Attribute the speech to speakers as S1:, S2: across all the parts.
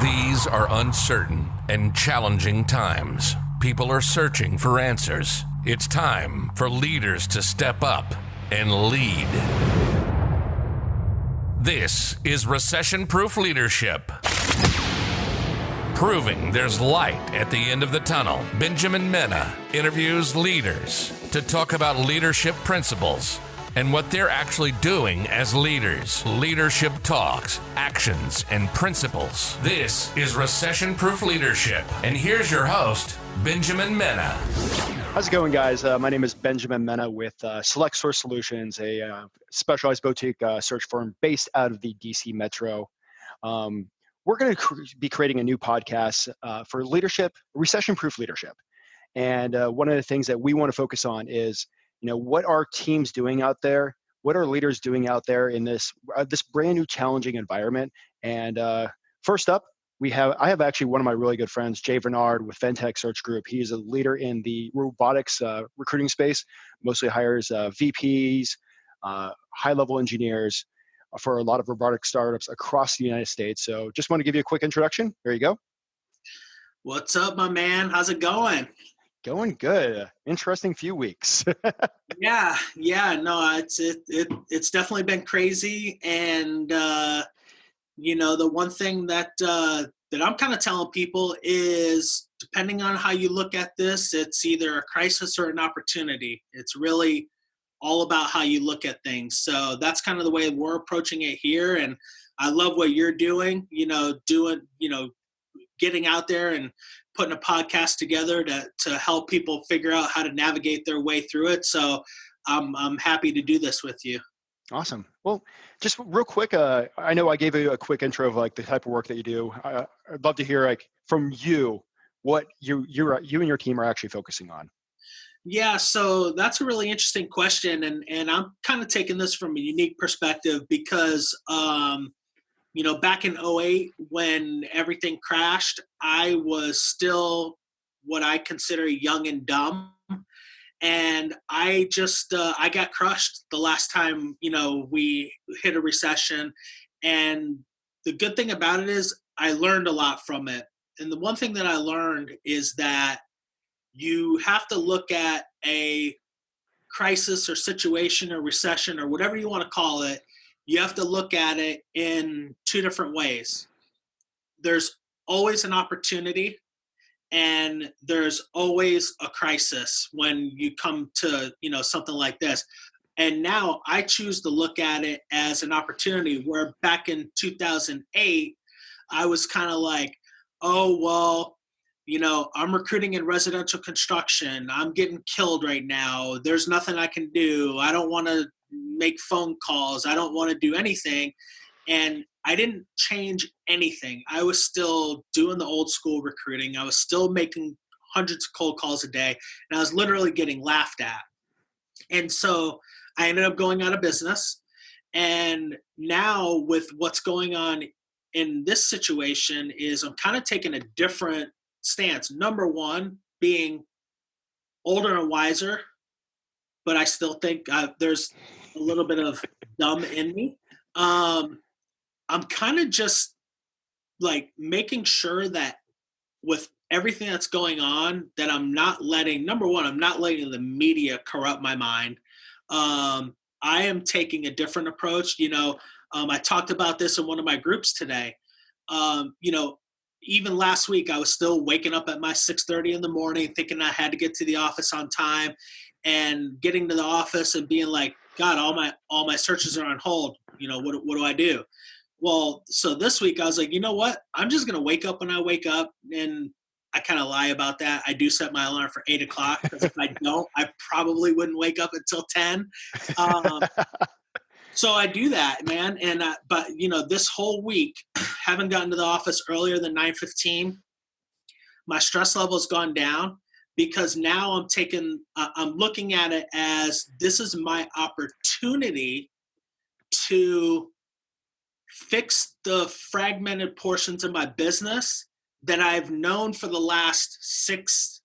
S1: These are uncertain and challenging times. People are searching for answers. It's time for leaders to step up and lead. This is Recession-Proof Leadership. Proving there's light at the end of the tunnel. Benjamin Mena interviews leaders to talk about leadership principles and what they're actually doing as leaders. Leadership talks, actions, and principles. This is Recession-Proof Leadership. And here's your host, Benjamin Mena.
S2: How's it going, guys? My name is Benjamin Mena with Select Source Solutions, a specialized boutique search firm based out of the DC Metro. We're going to be creating a new podcast for leadership, recession-proof leadership. And one of the things that we want to focus on is, what are teams doing out there? What are leaders doing out there in this brand new challenging environment? And first up, I have actually one of my really good friends, Jay Veniard with Ventec Search Group. He's a leader in the robotics recruiting space, mostly hires VPs, high-level engineers for a lot of robotic startups across the United States. So just want to give you a quick introduction. There you go.
S3: What's up, my man? How's it going?
S2: Going good. Interesting few weeks.
S3: Yeah. No, it's definitely been crazy. And, the one thing that I'm kind of telling people is, depending on how you look at this, it's either a crisis or an opportunity. It's really all about how you look at things. So that's kind of the way we're approaching it here. And I love what you're doing, getting out there and putting a podcast together to help people figure out how to navigate their way through it. So I'm happy to do this with you.
S2: Awesome. Well, just real quick, I know I gave you a quick intro of the type of work that you do. I'd love to hear from you what you and your team are actually focusing on.
S3: Yeah, so that's a really interesting question, and I'm kind of taking this from a unique perspective because back in 2008 when everything crashed, I was still what I consider young and dumb. And I just, I got crushed the last time, we hit a recession. And the good thing about it is I learned a lot from it. And the one thing that I learned is that you have to look at a crisis or situation or recession or whatever you want to call it. You have to look at it in two different ways. There's always an opportunity, and there's always a crisis when you come to, something like this. And now I choose to look at it as an opportunity, where back in 2008, I was kind of like, oh, well, I'm recruiting in residential construction. I'm getting killed right now. There's nothing I can do. I don't want to make phone calls. I don't want to do anything. And I didn't change anything. I was still doing the old school recruiting. I was still making hundreds of cold calls a day, and I was literally getting laughed at. And so I ended up going out of business. And now with what's going on in this situation is I'm kind of taking a different stance. Number one, being older and wiser, but I still think there's a little bit of dumb in me. I'm kind of just making sure that with everything that's going on, that I'm not letting the media corrupt my mind. I am taking a different approach. I talked about this in one of my groups today. Even last week, I was still waking up at my 6:30 in the morning, thinking I had to get to the office on time, and getting to the office and being like, God, all my searches are on hold. What do I do? Well, so this week I was like, you know what? I'm just going to wake up when I wake up. And I kind of lie about that. I do set my alarm for 8 o'clock, because if I don't, I probably wouldn't wake up until 10. So I do that, man. And, but this whole week, haven't gotten to the office earlier than 9:15. My stress level has gone down, because now I'm looking at it as, this is my opportunity to fix the fragmented portions of my business that I've known for the last 6,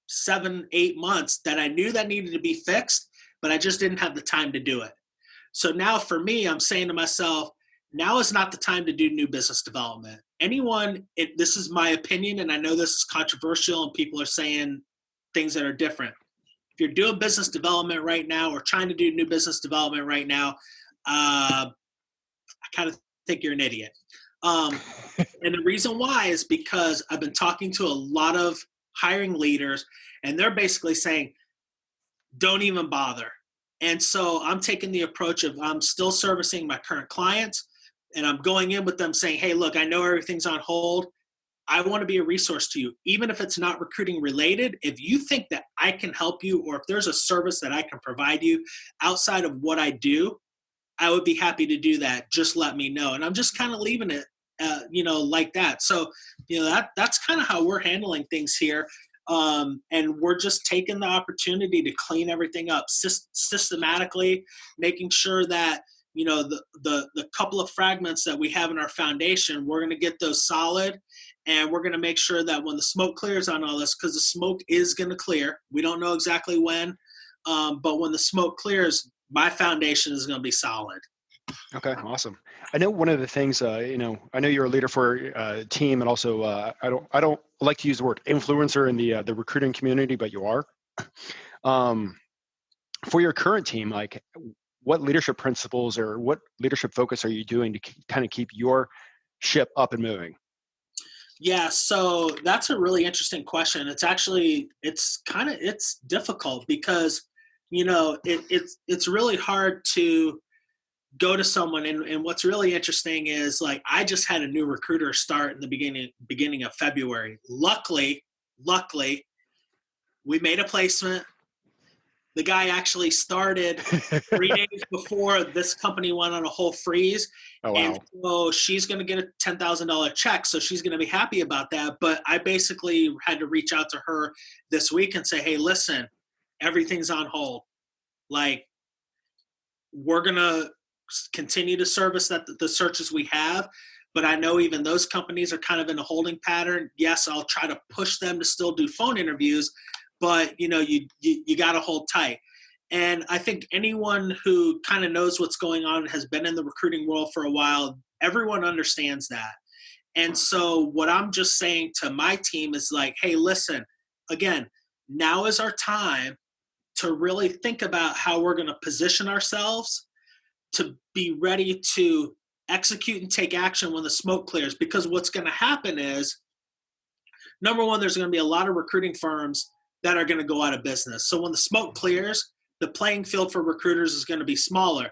S3: 7, 8 months, that I knew that needed to be fixed, but I just didn't have the time to do it. So now for me, I'm saying to myself, now is not the time to do new business development. This is my opinion, and I know this is controversial and people are saying things that are different. If you're doing business development right now or trying to do new business development right now, I kind of think you're an idiot. And the reason why is because I've been talking to a lot of hiring leaders, and they're basically saying, don't even bother. And so I'm taking the approach of I'm still servicing my current clients, and I'm going in with them saying, hey, look, I know everything's on hold. I want to be a resource to you, even if it's not recruiting related. If you think that I can help you, or if there's a service that I can provide you outside of what I do, I would be happy to do that. Just let me know. And I'm just kind of leaving it, like that. So, that's kind of how we're handling things here. And we're just taking the opportunity to clean everything up systematically, making sure that, the couple of fragments that we have in our foundation, we're going to get those solid. And we're going to make sure that when the smoke clears on all this, because the smoke is going to clear, we don't know exactly when, but when the smoke clears, my foundation is going to be solid.
S2: Okay, awesome. I know one of the things, I know you're a leader for a team, and also I don't like to use the word influencer in the recruiting community, but you are. For your current team, like, what leadership principles or what leadership focus are you doing to kind of keep your ship up and moving?
S3: Yeah, so that's a really interesting question. It's difficult because, it's really hard to go to someone. And what's really interesting is, like, I just had a new recruiter start in the beginning of February. Luckily, we made a placement. The guy actually started 3 days before this company went on a whole freeze.
S2: Oh, wow.
S3: And so she's going to get a $10,000 check. So she's going to be happy about that. But I basically had to reach out to her this week and say, hey, listen, everything's on hold. Like, we're going to continue to service the searches we have. But I know even those companies are kind of in a holding pattern. Yes, I'll try to push them to still do phone interviews, but you got to hold tight. And I think anyone who kind of knows what's going on and has been in the recruiting world for a while, everyone understands that. And so what I'm just saying to my team is like, hey, listen, again, now is our time to really think about how we're going to position ourselves to be ready to execute and take action when the smoke clears. Because what's going to happen is, number one, there's going to be a lot of recruiting firms that are going to go out of business. So when the smoke clears, the playing field for recruiters is going to be smaller.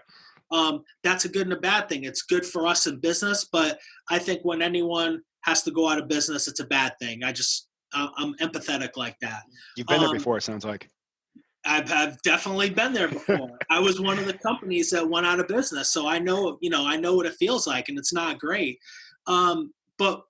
S3: That's a good and a bad thing. It's good for us in business, but I think when anyone has to go out of business, it's a bad thing. I'm empathetic like that.
S2: You've been there before, it sounds like.
S3: I've definitely been there before. I was one of the companies that went out of business, so I know what it feels like, and it's not great. But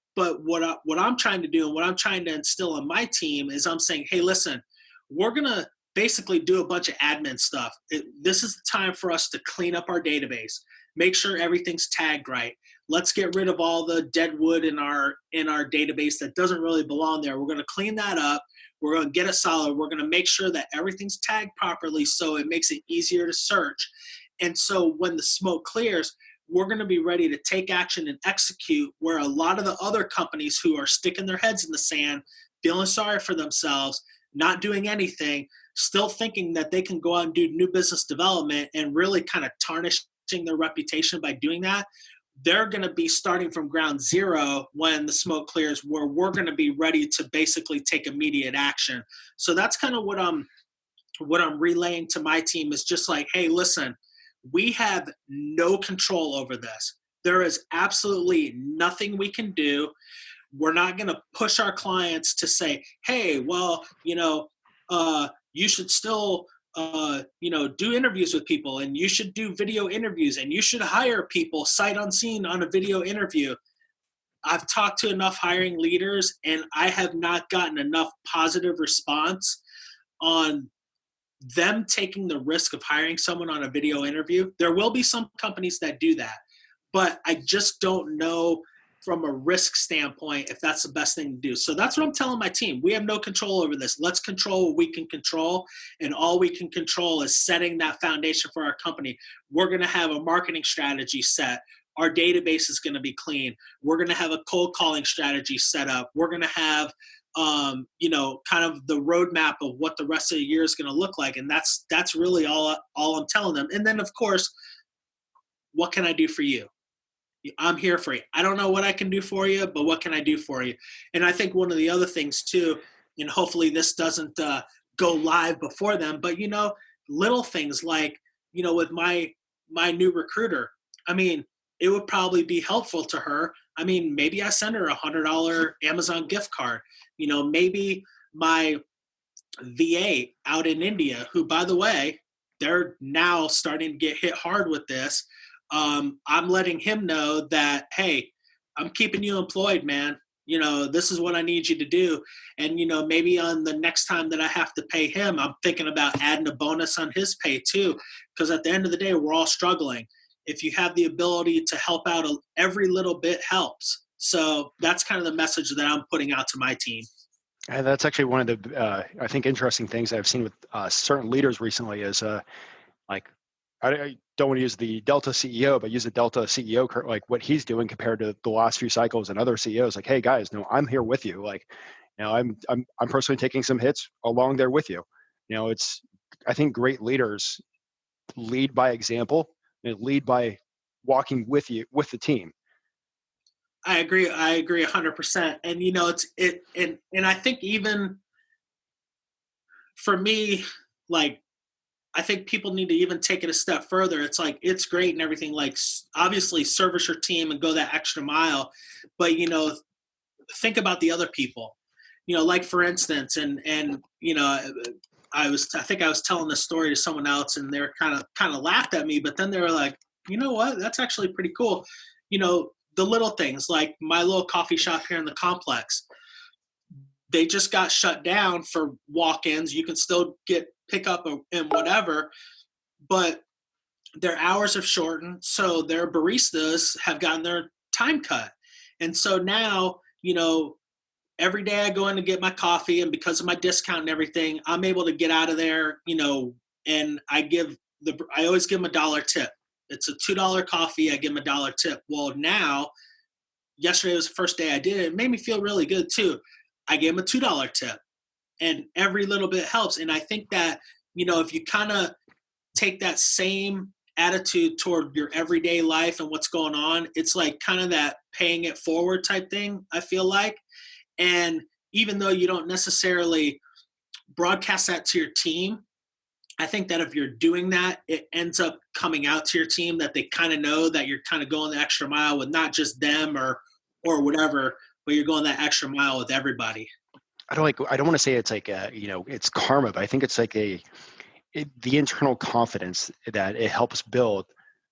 S3: what I'm trying to do and what I'm trying to instill in my team is I'm saying, hey, listen, we're going to basically do a bunch of admin stuff. This is the time for us to clean up our database, make sure everything's tagged right. Let's get rid of all the dead wood in our database that doesn't really belong there. We're going to clean that up. We're going to get it solid. We're going to make sure that everything's tagged properly so it makes it easier to search. And so when the smoke clears, we're going to be ready to take action and execute, where a lot of the other companies who are sticking their heads in the sand, feeling sorry for themselves, not doing anything, still thinking that they can go out and do new business development and really kind of tarnishing their reputation by doing that, they're going to be starting from ground zero when the smoke clears, where we're going to be ready to basically take immediate action. So that's kind of what I'm relaying to my team, is just like, hey, listen, we have no control over this. There is absolutely nothing we can do. We're not going to push our clients to say, hey, well, you should still, do interviews with people, and you should do video interviews, and you should hire people sight unseen on a video interview. I've talked to enough hiring leaders, and I have not gotten enough positive response on them taking the risk of hiring someone on a video interview. There will be some companies that do that, but I just don't know from a risk standpoint if that's the best thing to do. So that's what I'm telling my team. We have no control over this. Let's control what we can control, and all we can control is setting that foundation for our company. We're going to have a marketing strategy set. our database is going to be clean. We're going to have a cold calling strategy set up. We're going to have, kind of the roadmap of what the rest of the year is going to look like. And that's really all I'm telling them. And then, of course, what can I do for you? I'm here for you. I don't know what I can do for you, but what can I do for you? And I think one of the other things too, and hopefully this doesn't go live before them, but little things like, with my new recruiter, I mean, it would probably be helpful to her. I mean, maybe I send her $100 Amazon gift card. Maybe my VA out in India, who, by the way, they're now starting to get hit hard with this. I'm letting him know that, hey, I'm keeping you employed, man. This is what I need you to do. And, maybe on the next time that I have to pay him, I'm thinking about adding a bonus on his pay too. Because at the end of the day, we're all struggling. If you have the ability to help out, every little bit helps. So that's kind of the message that I'm putting out to my team.
S2: And that's actually one of the, I think, interesting things I've seen with certain leaders recently is like, I don't want to use the Delta CEO, but use the Delta CEO, like what he's doing compared to the last few cycles and other CEOs. Like, hey guys, no, I'm here with you. Like, I'm personally taking some hits along there with you. I think great leaders lead by example and lead by walking with you, with the team.
S3: I agree 100%. And and I think even for me, like, I think people need to even take it a step further. It's like, it's great and everything, like, obviously service your team and go that extra mile, but, think about the other people, like for instance, and I think I was telling this story to someone else and they're kind of laughed at me, but then they were like, you know what, that's actually pretty cool. The little things like my little coffee shop here in the complex, they just got shut down for walk-ins. You can still pick up and whatever, but their hours have shortened. So their baristas have gotten their time cut. And so now, every day I go in to get my coffee, and because of my discount and everything, I'm able to get out of there, and I always give them $1 tip. It's a $2 coffee. I give them $1 tip. Well, now, yesterday was the first day I did it. It made me feel really good too. I gave them a $2 tip, and every little bit helps. And I think that, if you kind of take that same attitude toward your everyday life and what's going on, it's like kind of that paying it forward type thing, I feel like. And even though you don't necessarily broadcast that to your team, I think that if you're doing that, it ends up coming out to your team that they kind of know that you're kind of going the extra mile with not just them or whatever, but you're going that extra mile with everybody.
S2: I don't want to say it's like it's karma, but I think it's like the internal confidence that it helps build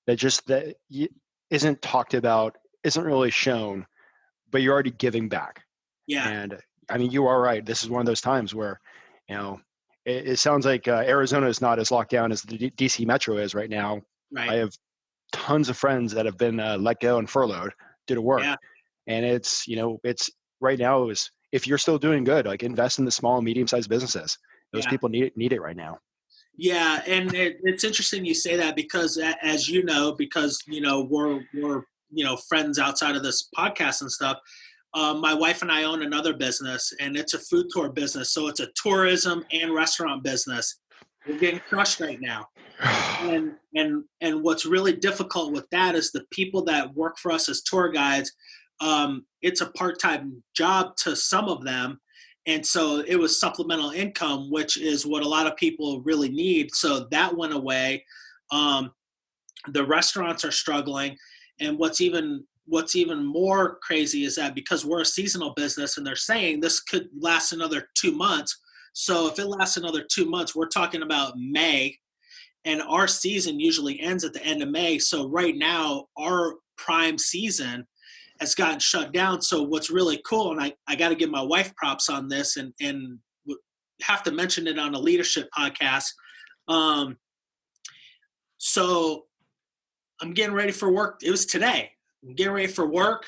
S2: that isn't talked about, isn't really shown, but you're already giving back.
S3: Yeah.
S2: And I mean, you are right. This is one of those times where, it sounds like Arizona is not as locked down as the DC Metro is right now.
S3: Right.
S2: I have tons of friends that have been let go and furloughed due to work.
S3: Yeah.
S2: And it's right now is, if you're still doing good, like invest in the small and medium-sized businesses. Those people need it right now.
S3: Yeah. And it's interesting you say that because as because, we're friends outside of this podcast and stuff. My wife and I own another business, and it's a food tour business. So it's a tourism and restaurant business. We're getting crushed right now. And what's really difficult with that is the people that work for us as tour guides, it's a part-time job to some of them. And so it was supplemental income, which is what a lot of people really need. So that went away. The restaurants are struggling. And what's even more crazy is that because we're a seasonal business and they're saying this could last another 2 months. So if it lasts another 2 months, we're talking about May, and our season usually ends at the end of May. So right now our prime season has gotten shut down. So what's really cool, and I got to give my wife props on this and have to mention it on a leadership podcast. So I'm getting ready for work. It was today. I'm getting ready for work.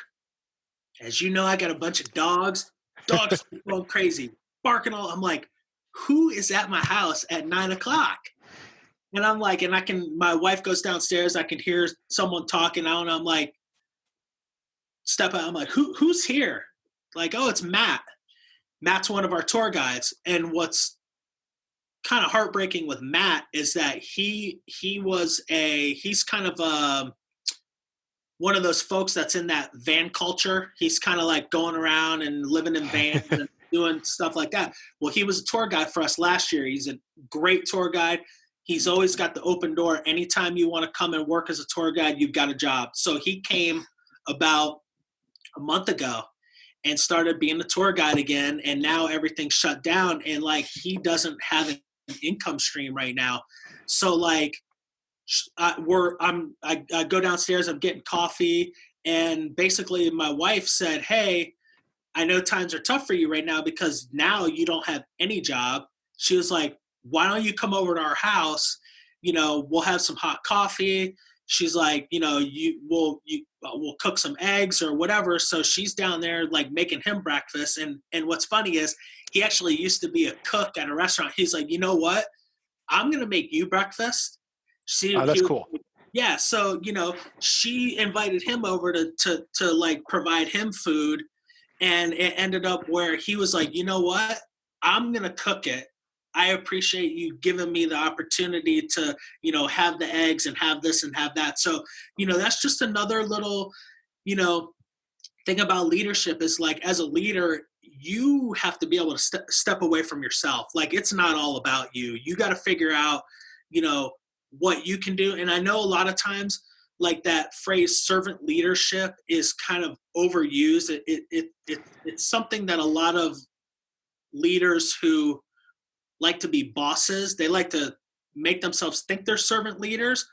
S3: As you know, I got a bunch of dogs. Dogs going crazy, barking all. I'm like, who is at my house at 9:00? And I'm like, my wife goes downstairs. I can hear someone talking. I don't know. I'm like, step out. I'm like, who's here? Like, oh, it's Matt. Matt's one of our tour guides. And what's kind of heartbreaking with Matt is that he's kind of one of those folks that's in that van culture. He's kind of like going around and living in vans and doing stuff like that. Well, he was a tour guide for us last year. He's a great tour guide. He's always got the open door. Anytime you want to come and work as a tour guide, you've got a job. So he came about a month ago and started being a tour guide again. And now everything's shut down. And like, he doesn't have an income stream right now. So like, I go downstairs, I'm getting coffee, and basically my wife said, hey, I know times are tough for you right now because now you don't have any job. She was like, why don't you come over to our house? You know, we'll have some hot coffee. She's like, you know, we'll cook some eggs or whatever. So she's down there like making him breakfast. And what's funny is he actually used to be a cook at a restaurant. He's like, you know what? I'm going to make you breakfast.
S2: That's cool.
S3: Yeah. So, you know, she invited him over to like provide him food. And it ended up where he was like, you know what? I'm going to cook it. I appreciate you giving me the opportunity to, you know, have the eggs and have this and have that. So, you know, that's just another little, you know, thing about leadership is like, as a leader, you have to be able to step away from yourself. Like, it's not all about you. You got to figure out, you know, what you can do. And I know a lot of times like that phrase servant leadership is kind of overused. It's something that a lot of leaders who like to be bosses, they like to make themselves think they're servant leaders.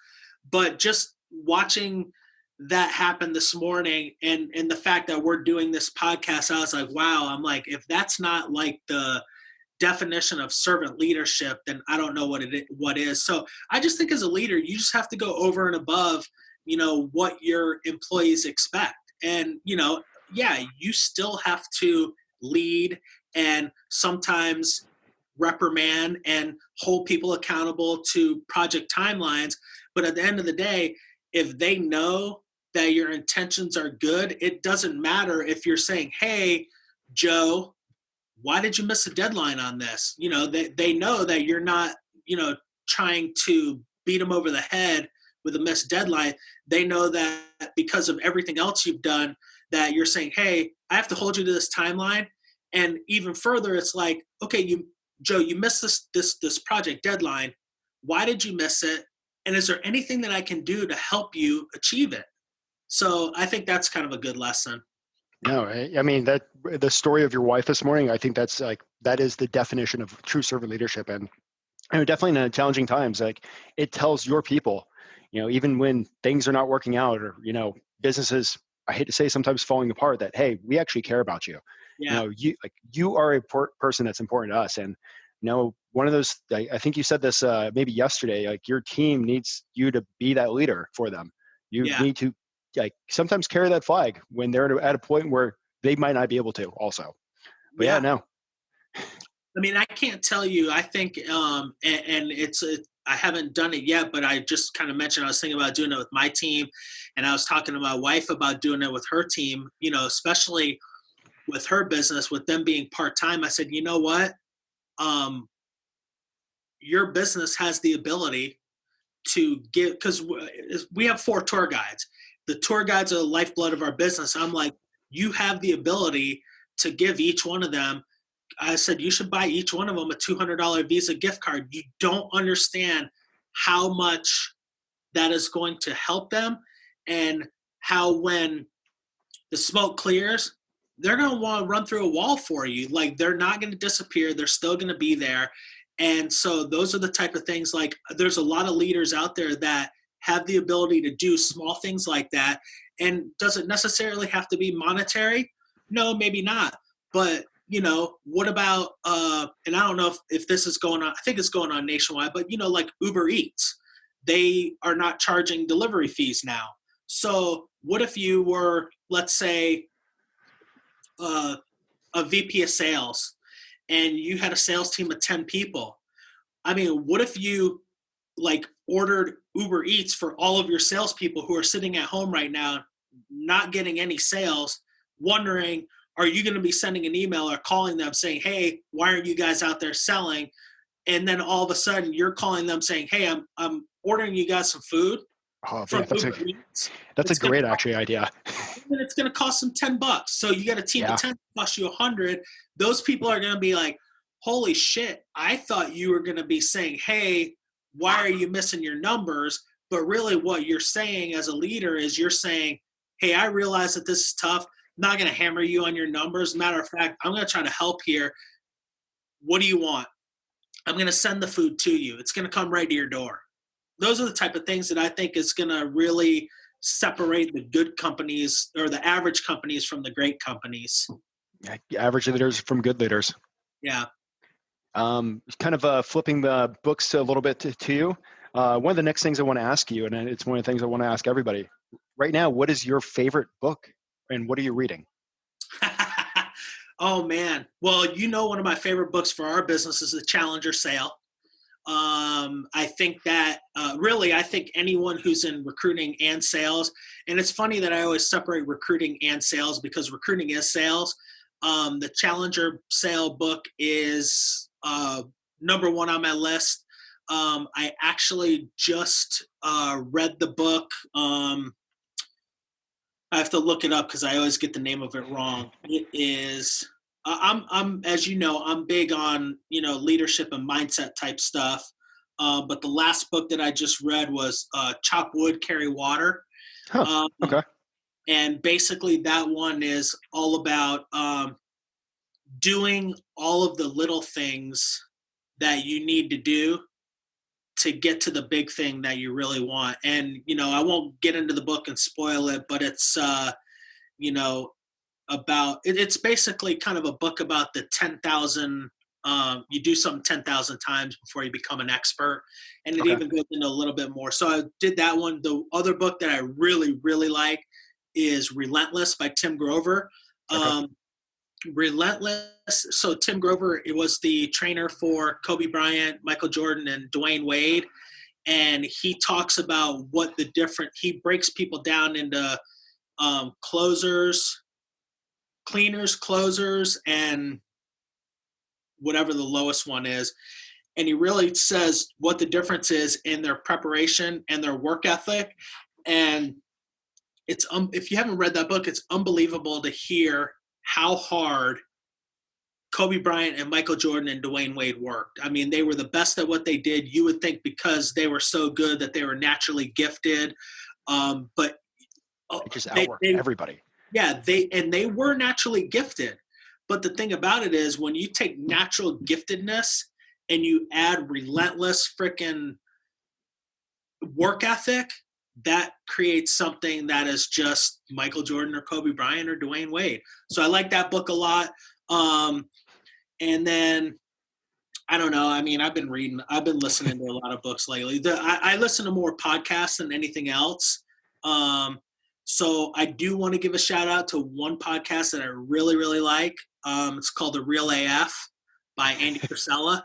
S3: But just watching that happen this morning and the fact that we're doing this podcast, I was like, wow, I'm like, if that's not like the definition of servant leadership, then I don't know what is. So I just think as a leader, you just have to go over and above, you know, what your employees expect. And, you know, yeah, you still have to lead and sometimes reprimand and hold people accountable to project timelines. But at the end of the day, if they know that your intentions are good, it doesn't matter if you're saying, hey, Joe, why did you miss a deadline on this? You know, they know that you're not, you know, trying to beat them over the head with a missed deadline. They know that because of everything else you've done, that you're saying, hey, I have to hold you to this timeline. And even further, it's like, okay, Joe, you missed this project deadline. Why did you miss it? And is there anything that I can do to help you achieve it? So I think that's kind of a good lesson.
S2: No, I mean, that the story of your wife this morning, I think that's like, that is the definition of true servant leadership. And definitely in challenging times, like, it tells your people, you know, even when things are not working out or, you know, businesses, I hate to say, sometimes falling apart, that, hey, we actually care about you.
S3: Yeah.
S2: You know, you are a person that's important to us. And, you know, one of those, I think you said this maybe yesterday, like, your team needs you to be that leader for them. You need to, like, sometimes carry that flag when they're at a point where they might not be able to also. But yeah, no.
S3: I mean, I can't tell you, I think, and it's, I haven't done it yet, but I just kind of mentioned, I was thinking about doing it with my team, and I was talking to my wife about doing it with her team, you know, especially with her business, with them being part-time. I said, you know what? Your business has the ability to give, because we have 4 tour guides. The tour guides are the lifeblood of our business. I'm like, you have the ability to give each one of them. I said, you should buy each one of them a $200 Visa gift card. You don't understand how much that is going to help them, and how when the smoke clears, they're going to want to run through a wall for you. Like, they're not going to disappear. They're still going to be there. And so those are the type of things, like, there's a lot of leaders out there that have the ability to do small things like that. And does it necessarily have to be monetary? No, maybe not. But, you know, what about, and I don't know if this is going on, I think it's going on nationwide, but, you know, like Uber Eats, they are not charging delivery fees now. So what if you were, let's say, a VP of sales, and you had a sales team of 10 people? I mean, what if you like ordered Uber Eats for all of your salespeople who are sitting at home right now, not getting any sales, wondering, are you going to be sending an email or calling them saying, hey, why aren't you guys out there selling? And then all of a sudden you're calling them saying, hey, I'm ordering you guys some food
S2: Oh,
S3: from
S2: yeah,
S3: Uber Eats.
S2: that's a
S3: It's gonna
S2: great
S3: cost,
S2: actually idea.
S3: and it's going to cost them $10. So you got a team
S2: Yeah.
S3: of 10, cost you 100. Those people are going to be like, holy shit, I thought you were going to be saying, hey, why are you missing your numbers? But really what you're saying as a leader is you're saying, hey, I realize that this is tough. I'm not going to hammer you on your numbers. Matter of fact, I'm going to try to help here. What do you want? I'm going to send the food to you. It's going to come right to your door. Those are the type of things that I think is going to really separate the good companies or the average companies from the great companies.
S2: Yeah, average leaders from good leaders.
S3: Yeah.
S2: Kind of flipping the books a little bit to you. One of the next things I want to ask you, and it's one of the things I want to ask everybody right now, what is your favorite book and what are you reading?
S3: Oh man. Well, one of my favorite books for our business is The Challenger Sale. I think that I think anyone who's in recruiting and sales, and it's funny that I always separate recruiting and sales because recruiting is sales. The Challenger Sale book is number one on my list. I actually just read the book. I have to look it up because I always get the name of it wrong. It is. I'm as you know, I'm big on leadership and mindset type stuff. But the last book that I just read was Chop Wood, Carry Water.
S2: Huh. Okay.
S3: And basically that one is all about doing all of the little things that you need to do to get to the big thing that you really want. And, I won't get into the book and spoil it, but it's, it's basically kind of a book about the 10,000, you do something 10,000 times before you become an expert. And it even goes into a little bit more. So I did that one. The other book that I really, really like is Relentless by Tim Grover. Relentless. So Tim Grover, it was the trainer for Kobe Bryant, Michael Jordan, and Dwayne Wade. And he talks about he breaks people down into cleaners, closers, and whatever the lowest one is. And he really says what the difference is in their preparation and their work ethic. And it's if you haven't read that book, it's unbelievable to hear how hard Kobe Bryant and Michael Jordan and Dwayne Wade worked. I mean, they were the best at what they did. You would think because they were so good that they were naturally gifted, but
S2: They just outwork everybody.
S3: Yeah, they were naturally gifted. But the thing about it is when you take natural giftedness and you add relentless freaking work ethic, that creates something that is just Michael Jordan or Kobe Bryant or Dwayne Wade. So I like that book a lot. And then I don't know. I mean, I've been listening to a lot of books lately. I listen to more podcasts than anything else. So I do want to give a shout out to one podcast that I really, really like. It's called The Real AF by Andy Frisella.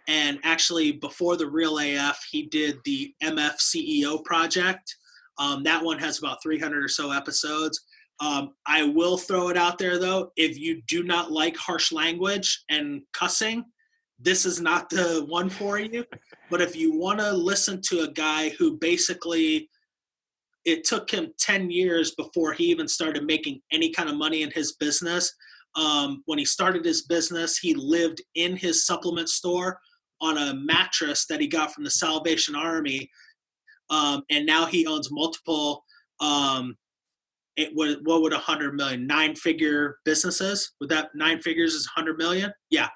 S3: And actually, before The Real AF, he did the MF CEO project. That one has about 300 or so episodes. I will throw it out there, though. If you do not like harsh language and cussing, this is not the one for you. But if you want to listen to a guy who basically, it took him 10 years before he even started making any kind of money in his business. When he started his business, he lived in his supplement store on a mattress that he got from the Salvation Army. And now he owns multiple, what would 100 million, 9-figure businesses? Would that 9 figures is 100 million? Yeah.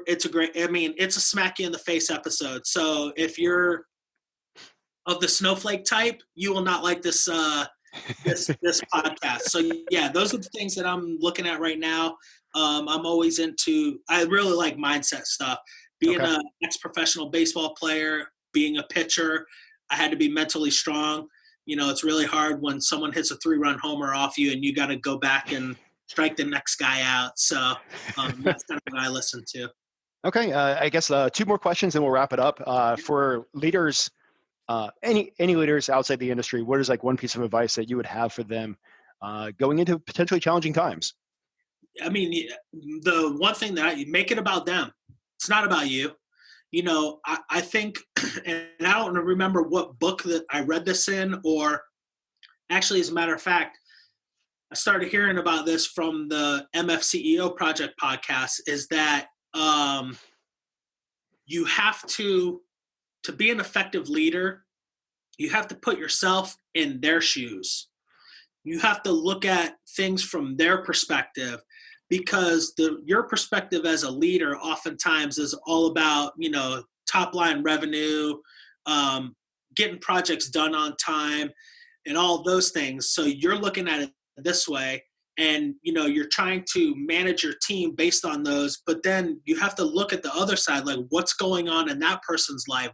S3: It's a smack you in the face episode. So if you're of the snowflake type, you will not like this this podcast. So yeah, those are the things that I'm looking at right now. I'm always I really like mindset stuff. Being an ex-professional baseball player, being a pitcher, I had to be mentally strong. It's really hard when someone hits a 3-run homer off you and you got to go back and strike the next guy out. So that's kind of what I listen to.
S2: Okay. I guess 2 more questions and we'll wrap it up. For leaders Any leaders outside the industry, what is like one piece of advice that you would have for them going into potentially challenging times?
S3: I mean, the one thing that you make it about them. It's not about you. I think, and I don't remember what book that I read this in, or actually, as a matter of fact, I started hearing about this from the MFCEO Project podcast, is that you have to be an effective leader, you have to put yourself in their shoes. You have to look at things from their perspective, because your perspective as a leader oftentimes is all about, top line revenue, getting projects done on time, and all those things. So you're looking at it this way, and you're trying to manage your team based on those. But then you have to look at the other side, like what's going on in that person's life.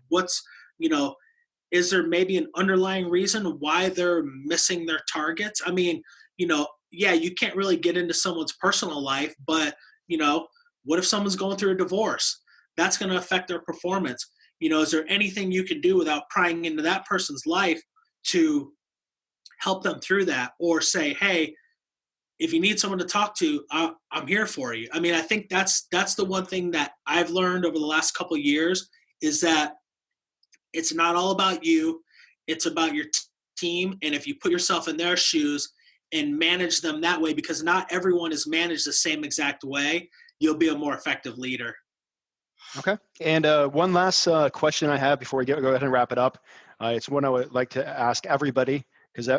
S3: Is there maybe an underlying reason why they're missing their targets? I mean, yeah, you can't really get into someone's personal life, but, what if someone's going through a divorce? That's going to affect their performance. Is there anything you can do without prying into that person's life to help them through that? Or say, hey, if you need someone to talk to, I'm here for you. I mean, I think that's the one thing that I've learned over the last couple of years, is that it's not all about you. It's about your team. And if you put yourself in their shoes and manage them that way, because not everyone is managed the same exact way, you'll be a more effective leader.
S2: Okay. And one last question I have before we go ahead and wrap it up. It's one I would like to ask everybody, because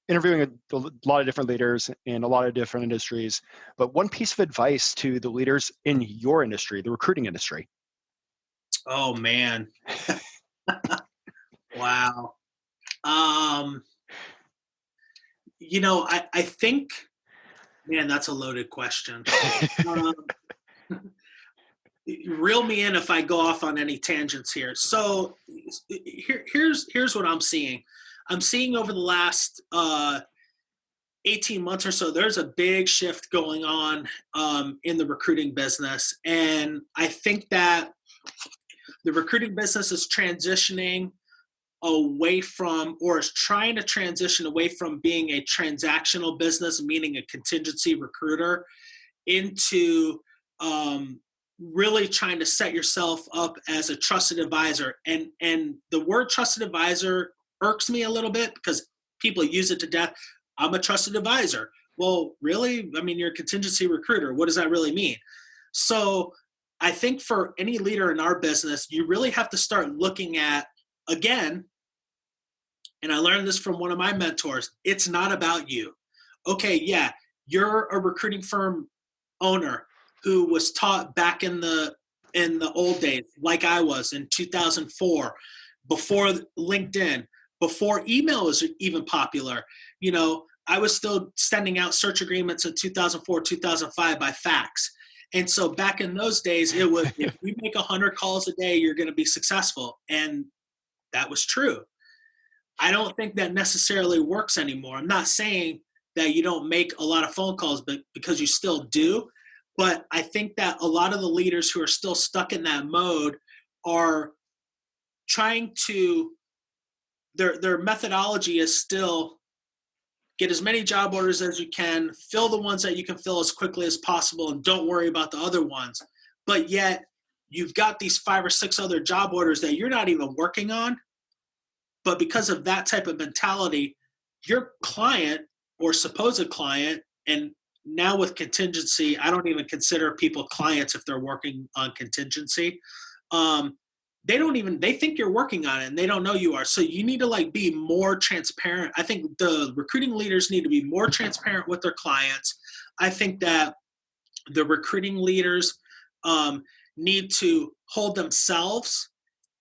S2: interviewing a lot of different leaders in a lot of different industries, but one piece of advice to the leaders in your industry, the recruiting industry.
S3: Oh, man. Wow. I think, man, that's a loaded question. Reel me in if I go off on any tangents here. So here's what I'm seeing. I'm seeing over the last 18 months or so, there's a big shift going on in the recruiting business. And I think that the recruiting business is transitioning away from, or is trying to transition away from being a transactional business, meaning a contingency recruiter, into really trying to set yourself up as a trusted advisor. And the word trusted advisor irks me a little bit, because people use it to death. I'm a trusted advisor. Well, really? I mean, you're a contingency recruiter. What does that really mean? So I think for any leader in our business, you really have to start looking at, again, and I learned this from one of my mentors, it's not about you. Okay, yeah, you're a recruiting firm owner who was taught back in the old days, like I was in 2004, before LinkedIn, before email was even popular. I was still sending out search agreements in 2004, 2005 by fax. And so back in those days, it was, if you make 100 calls a day, you're going to be successful. And that was true. I don't think that necessarily works anymore. I'm not saying that you don't make a lot of phone calls, but because you still do. But I think that a lot of the leaders who are still stuck in that mode are trying to, their methodology is still get as many job orders as you can, fill the ones that you can fill as quickly as possible, and don't worry about the other ones. But yet you've got these 5 or 6 other job orders that you're not even working on. But because of that type of mentality, your client or supposed client, and now with contingency, I don't even consider people clients if they're working on contingency. They think you're working on it and they don't know you are. So you need to be more transparent. I think the recruiting leaders need to be more transparent with their clients. I think that the recruiting leaders need to hold themselves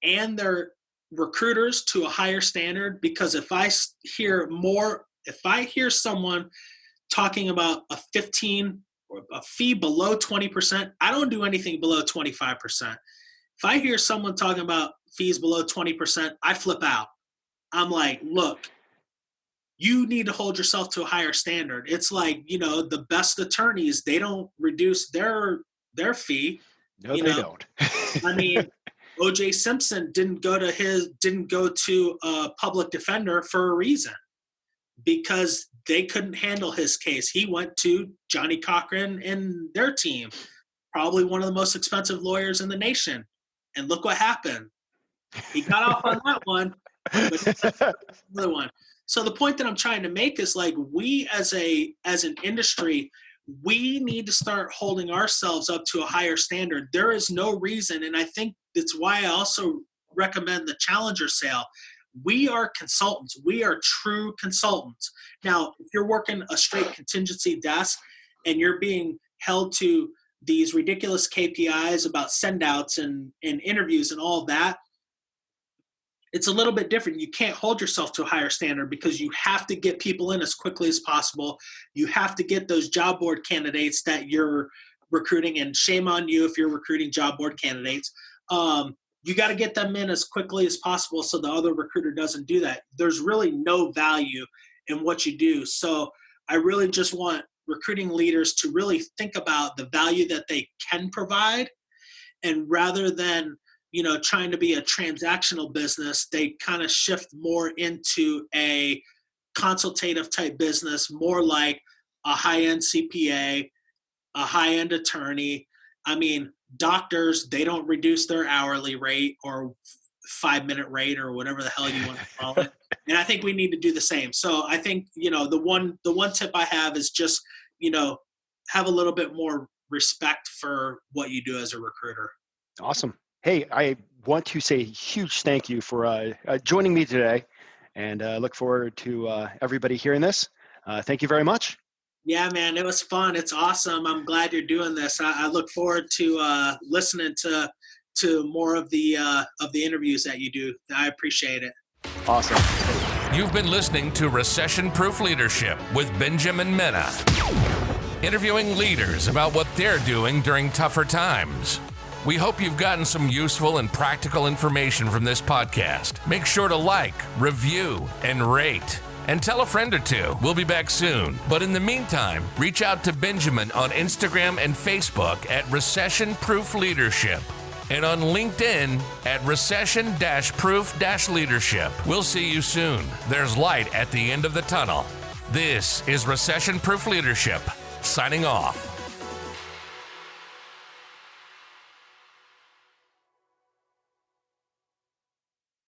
S3: and their recruiters to a higher standard, because if I hear someone talking about a 15 or a fee below 20%, I don't do anything below 25%. If I hear someone talking about fees below 20%, I flip out. I'm like, look, you need to hold yourself to a higher standard. It's like, the best attorneys, they don't reduce their fee.
S2: No, they don't.
S3: I mean, O.J. Simpson didn't go to a public defender for a reason, because they couldn't handle his case. He went to Johnny Cochran and their team, probably one of the most expensive lawyers in the nation. And look what happened. He got off on that one, but another one. So the point that I'm trying to make is, like, we as an industry, we need to start holding ourselves up to a higher standard. There is no reason, and I think that's why I also recommend the Challenger sale. We are consultants. We are true consultants. Now, if you're working a straight contingency desk and you're being held to these ridiculous KPIs about send-outs and interviews and all that, it's a little bit different. You can't hold yourself to a higher standard because you have to get people in as quickly as possible. You have to get those job board candidates that you're recruiting, and shame on you if you're recruiting job board candidates. You got to get them in as quickly as possible so the other recruiter doesn't do that. There's really no value in what you do. So I really just want recruiting leaders to really think about the value that they can provide, and rather than trying to be a transactional business, they kind of shift more into a consultative type business, more like a high-end CPA, a high-end attorney. I mean, doctors, they don't reduce their hourly rate or 5-minute rate or whatever the hell you want to call it. And I think we need to do the same. So I think, the one tip I have is just, have a little bit more respect for what you do as a recruiter.
S2: Awesome. Hey, I want to say a huge thank you for joining me today, and look forward to everybody hearing this. Thank you very much.
S3: Yeah, man, it was fun. It's awesome. I'm glad you're doing this. I look forward to listening to more of the interviews that you do. I appreciate it.
S2: Awesome.
S1: You've been listening to Recession-Proof Leadership with Benjamin Mena, interviewing leaders about what they're doing during tougher times. We hope you've gotten some useful and practical information from this podcast. Make sure to like, review, and rate. And tell a friend or two. We'll be back soon. But in the meantime, reach out to Benjamin on Instagram and Facebook at Recession-Proof Leadership, and on LinkedIn at Recession-Proof-Leadership. We'll see you soon. There's light at the end of the tunnel. This is Recession-Proof Leadership, signing off.